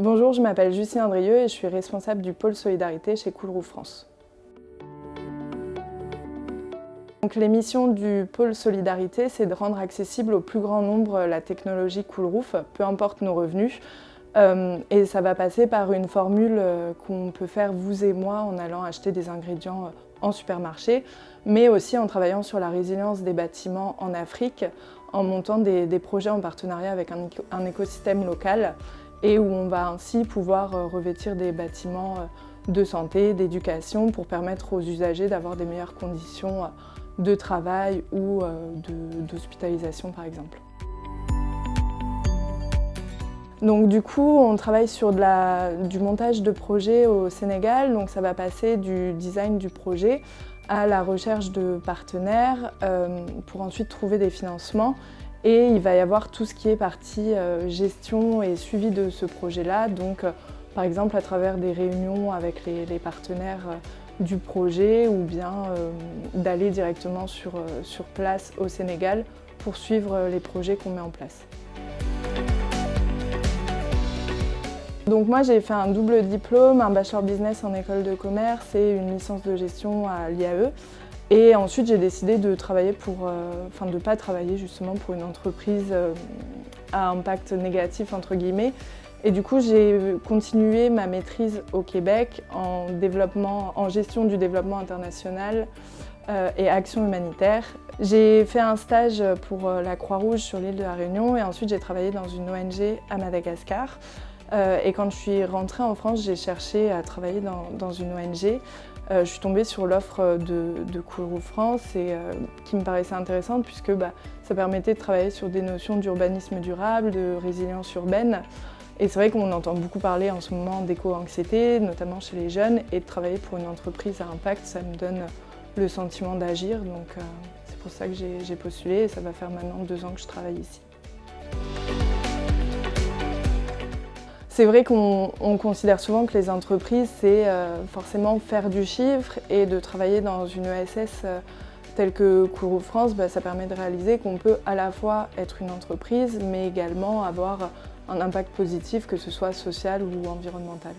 Bonjour, je m'appelle Justine Andrieux et je suis responsable du pôle solidarité chez Coolroof France. Donc, les missions du pôle solidarité, c'est de rendre accessible au plus grand nombre la technologie Coolroof, peu importe nos revenus. Et ça va passer par une formule qu'on peut faire vous et moi en allant acheter des ingrédients en supermarché, mais aussi en travaillant sur la résilience des bâtiments en Afrique, en montant des projets en partenariat avec un écosystème local et où on va ainsi pouvoir revêtir des bâtiments de santé, d'éducation pour permettre aux usagers d'avoir des meilleures conditions de travail ou d'hospitalisation par exemple. Donc du coup, on travaille sur du montage de projets au Sénégal, donc ça va passer du design du projet à la recherche de partenaires pour ensuite trouver des financements. Et il va y avoir tout ce qui est partie gestion et suivi de ce projet-là, donc par exemple à travers des réunions avec les partenaires du projet ou bien d'aller directement sur place au Sénégal pour suivre les projets qu'on met en place. Donc moi j'ai fait un double diplôme, un bachelor business en école de commerce et une licence de gestion à l'IAE. Et ensuite j'ai décidé de travailler de pas travailler justement pour une entreprise à impact négatif entre guillemets. Et du coup j'ai continué ma maîtrise au Québec en gestion du développement international et action humanitaire. J'ai fait un stage pour la Croix-Rouge sur l'île de la Réunion et ensuite j'ai travaillé dans une ONG à Madagascar. Et quand je suis rentrée en France, j'ai cherché à travailler dans une ONG. Je suis tombée sur l'offre de Coolroof France qui me paraissait intéressante puisque ça permettait de travailler sur des notions d'urbanisme durable, de résilience urbaine. Et c'est vrai qu'on entend beaucoup parler en ce moment d'éco-anxiété, notamment chez les jeunes, et de travailler pour une entreprise à impact, ça me donne le sentiment d'agir. Donc c'est pour ça que j'ai postulé et ça va faire maintenant 2 ans que je travaille ici. C'est vrai qu'on considère souvent que les entreprises, c'est forcément faire du chiffre et de travailler dans une ESS telle que Coolroof France, ça permet de réaliser qu'on peut à la fois être une entreprise mais également avoir un impact positif, que ce soit social ou environnemental.